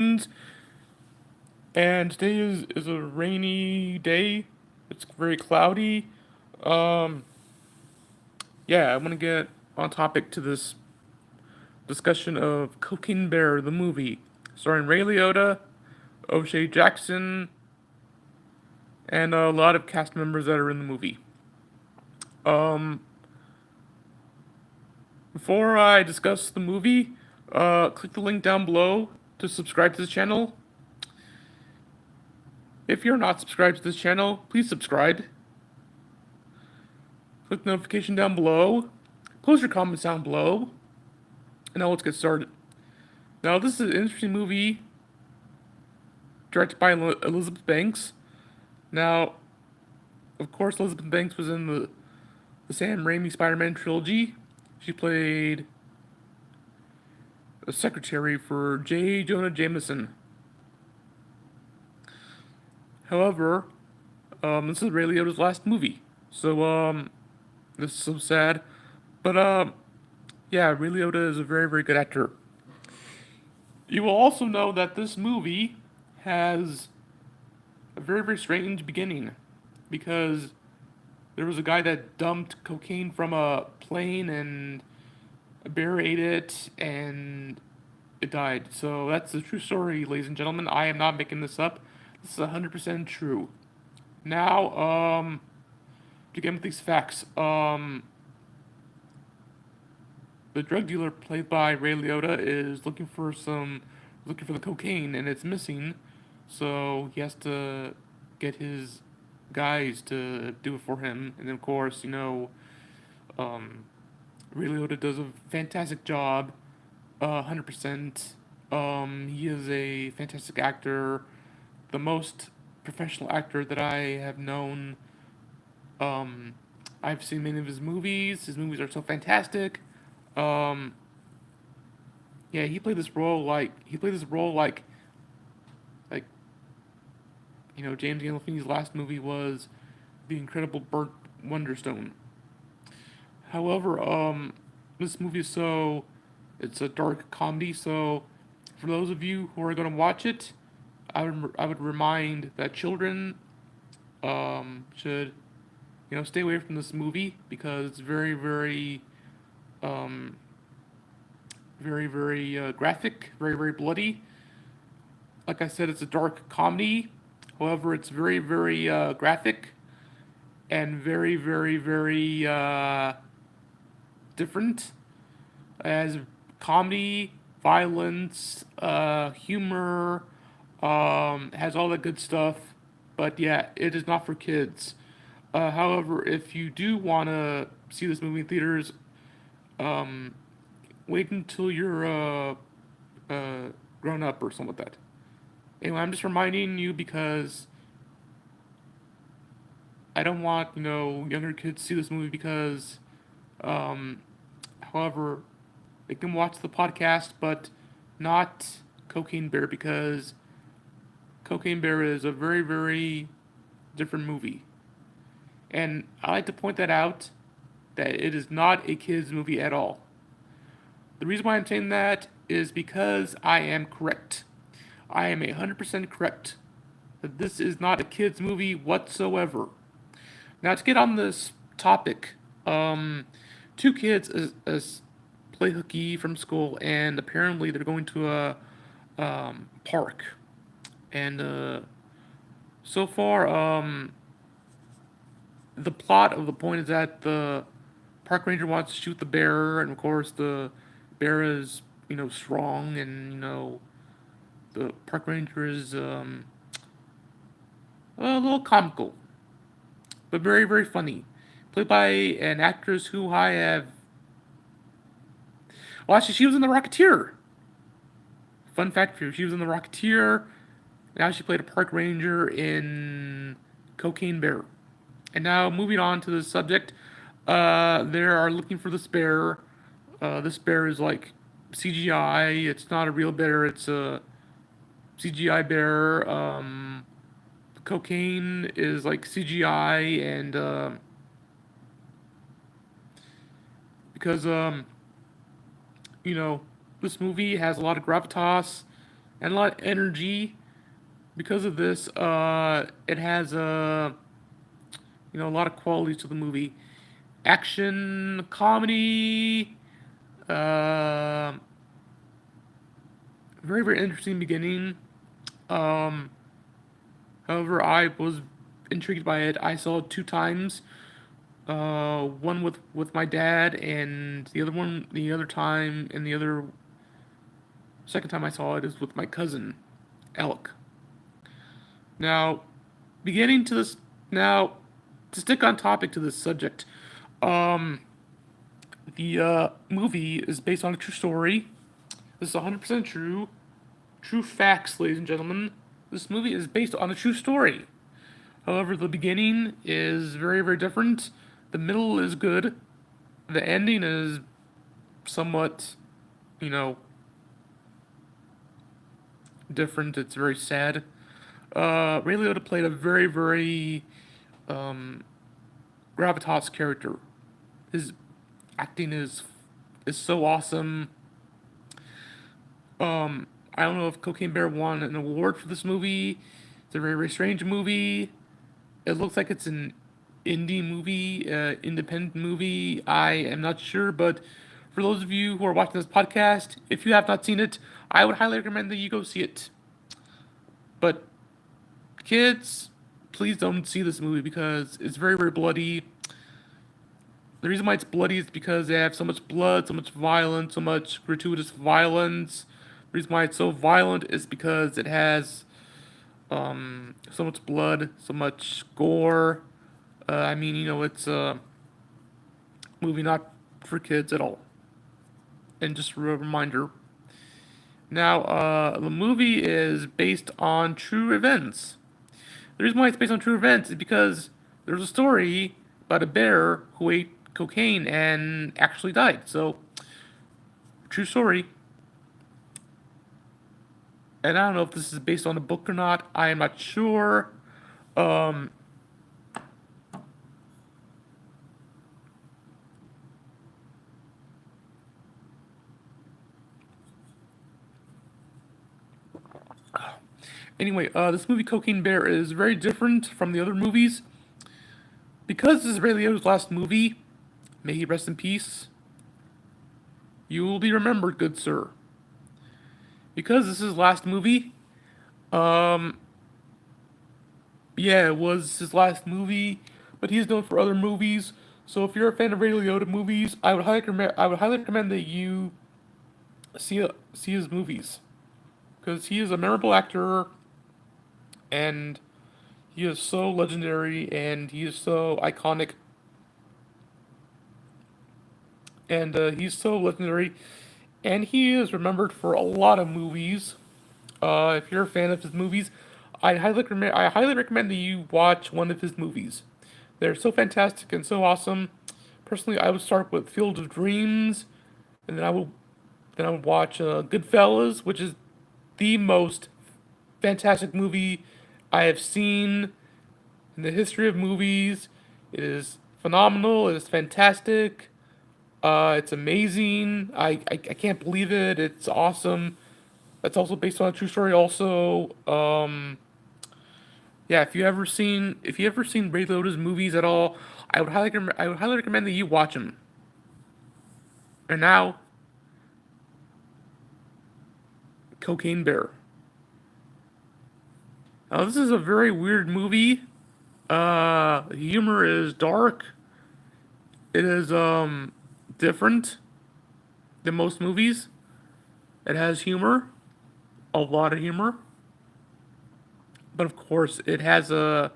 And today is a rainy day. It's very cloudy. Um, yeah, I want to get on topic to this discussion of Cocaine Bear, the movie, starring Ray Liotta, O'Shea Jackson, and a lot of cast members that are in the movie. Um, Before I discuss the movie, click the link down below to subscribe to this channel. If you're not subscribed to this channel, please subscribe. Click the notification down below. Post your comments down below. And now let's get started. Now, this is an interesting movie directed by Elizabeth Banks. Now, of course, Elizabeth Banks was in the Sam Raimi Spider-Man trilogy. She played a secretary for J. Jonah Jameson. However, this is Ray Liotta's last movie. So, this is so sad. But, yeah, Ray Liotta is a very, very good actor. You will also know that this movie has a very, very strange beginning because there was a guy that dumped cocaine from a plane and a bear ate it and it died. So that's the true story, ladies and gentlemen. I am not making this up. This is 100% true. Now, to get into these facts, the drug dealer played by Ray Liotta is looking for the cocaine and it's missing, so he has to get his guys to do it for him. And then of course, um, Ray Liotta does a fantastic job, 100%. He is a fantastic actor, the most professional actor that I have known. Um, I've seen many of his movies. His movies are so fantastic. Um, yeah, he played this role like James Gandolfini's last movie was The Incredible Burt Wonderstone. However, this movie is it's a dark comedy. So for those of you who are gonna watch it, I would remind that children should stay away from this movie because it's um, very graphic, very very bloody. Like I said, it's a dark comedy. However, it's very graphic and very different. As comedy, violence, humor, has all that good stuff. But yeah, it is not for kids. However, if you do want to see this movie in theaters, um, wait until you're grown up or something like that. Anyway, I'm just reminding you because I don't want younger kids to see this movie because, um, however, they can watch the podcast, but not Cocaine Bear because Cocaine Bear is a very different movie, and I like to point that out that it is not a kids movie at all. The reason why I'm saying that is because I am correct. I am 100% correct that this is not a kids movie whatsoever. Now to get on this topic, two kids play hooky from school, and apparently they're going to a park. And so far, the plot of the point is that the park ranger wants to shoot the bear, and of course the bear is strong, and the park ranger is a little comical, but very funny, played by an actress who I have. Well, actually, she was in The Rocketeer. Fun fact for you: she was in The Rocketeer. Now she played a park ranger in Cocaine Bear. And now moving on to the subject, they are looking for this bear. This bear is like CGI. It's not a real bear. It's a CGI bear. Cocaine is like CGI, and because you know this movie has a lot of gravitas. and a lot of energy. Because of this, it has a lot of qualities to the movie: action, comedy, uh, very very interesting beginning. Um, However, I was intrigued by it. I saw it 2 times. One with my dad, and the other one the other time, and the other second time I saw it is with my cousin, Alec. Now, beginning to this now, to stick on topic to this subject, um, the movie is based on a true story. This is 100% true. True facts, ladies and gentlemen. This movie is based on a true story. However, the beginning is very, very different. The middle is good. The ending is somewhat, you know, different. It's very sad. Ray Liotta played a very, very um, gravitas character. His acting is so awesome. I don't know if Cocaine Bear won an award for this movie. It's a very, very strange movie. It looks like it's an indie movie, independent movie. I am not sure, but for those of you who are watching this podcast, if you have not seen it, I would highly recommend that you go see it. But kids, please don't see this movie because it's very, very bloody. The reason why it's bloody is because they have so much blood, so much violence, so much gratuitous violence. The reason why it's so violent is because it has so much blood, so much gore. It's a movie not for kids at all. And just a reminder. Now, the movie is based on true events. The reason why it's based on true events is because there's a story about a bear who ate cocaine and actually died. So, true story. And I don't know if this is based on a book or not. I am not sure. Um, anyway, this movie Cocaine Bear is very different from the other movies. Because this is Ray Liotta's last movie, may he rest in peace, you will be remembered, good sir. Because this is his last movie, um, yeah, it was his last movie, but he's known for other movies. So if you're a fan of Ray Liotta movies, I would highly recommend that you see his movies because he is a memorable actor and he is so legendary and he is so iconic and he's so legendary and he is remembered for a lot of movies. If you're a fan of his movies, I highly recommend that you watch one of his movies. They're so fantastic and so awesome. Personally, I would start with Field of Dreams, and then I would watch Goodfellas, which is the most fantastic movie I have seen in the history of movies. It is phenomenal. It is fantastic. It's amazing. I can't believe it. It's awesome. That's also based on a true story. Also, yeah. If you ever seen Ray Liotta's movies at all, I would highly recommend that you watch them. And now, Cocaine Bear. Now this is a very weird movie. The humor is dark. It is different than most movies. It has humor, a lot of humor, but of course it has the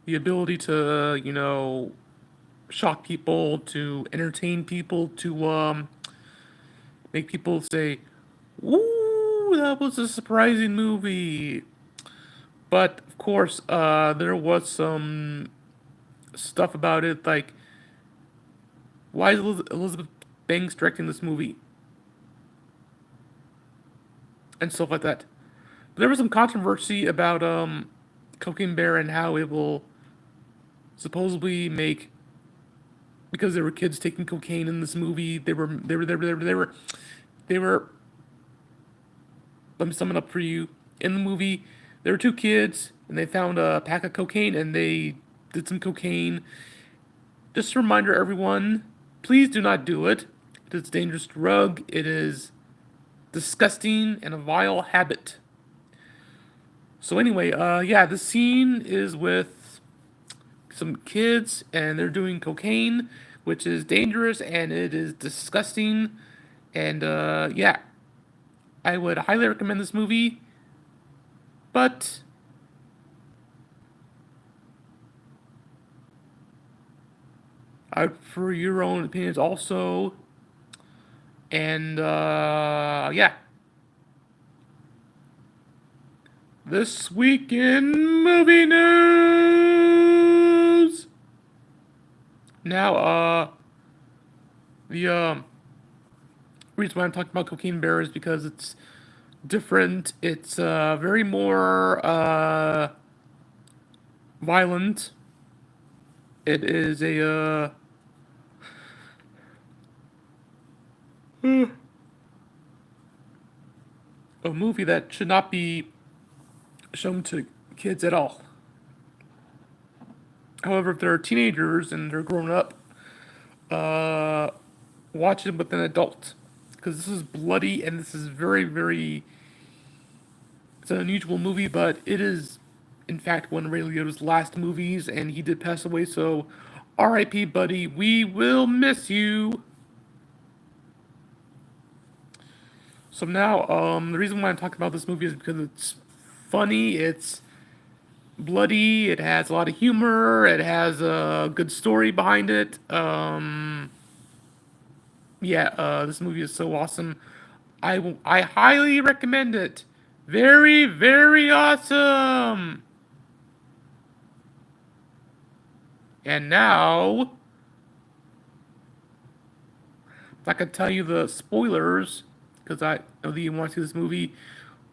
ability to shock people, to entertain people, to make people say, "Ooh, that was a surprising movie." But of course, there was some stuff about it like, why is Elizabeth Banks directing this movie and stuff like that. But there was some controversy about Cocaine Bear and how it will supposedly make, because there were kids taking cocaine in this movie. They were let me sum it up for you. In the movie, there were two kids, and they found a pack of cocaine, and they did some cocaine. Just a reminder, everyone, please do not do it. It is a dangerous drug. It is disgusting and a vile habit. So anyway, yeah, the scene is with some kids, and they're doing cocaine, which is dangerous, and it is disgusting. And, yeah, I would highly recommend this movie, but for your own opinions also. And, yeah. This week in movie news! Now, the, reason why I'm talking about Cocaine Bear is because it's different. It's, very more, violent. It is a movie that should not be shown to kids at all. However, if they're teenagers and they're grown up, watch it with an adult, because this is bloody and this is very, very. It's an unusual movie, but it is, in fact, one of Ray Liotta's last movies, and he did pass away. So, R.I.P., buddy. We will miss you. So now, the reason why I'm talking about this movie is because it's funny, it's bloody, it has a lot of humor, it has a good story behind it. Yeah, this movie is so awesome. I highly recommend it. Very, very awesome. And now, if I could tell you the spoilers, because I know that you want to see this movie,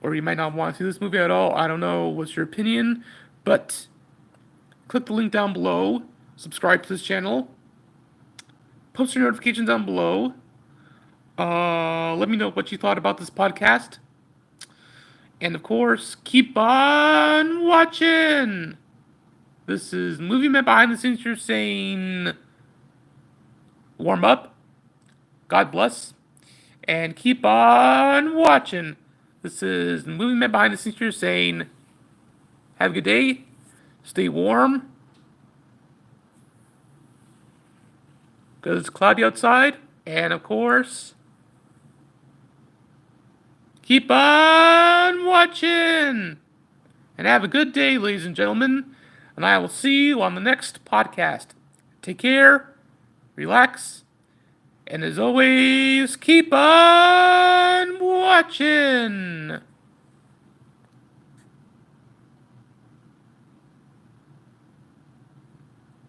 or you might not want to see this movie at all. I don't know what's your opinion, but click the link down below, subscribe to this channel, post your notifications down below. Let me know what you thought about this podcast. And of course, keep on watching. This is Movie Man Behind the Scenes. You're saying, warm up, God bless, and keep on watching. This is Movie Man Behind the Scenes. You're saying, have a good day, stay warm, because it's cloudy outside, and of course, keep on watching, and have a good day, ladies and gentlemen, and I will see you on the next podcast. Take care, relax, and as always, keep on watching.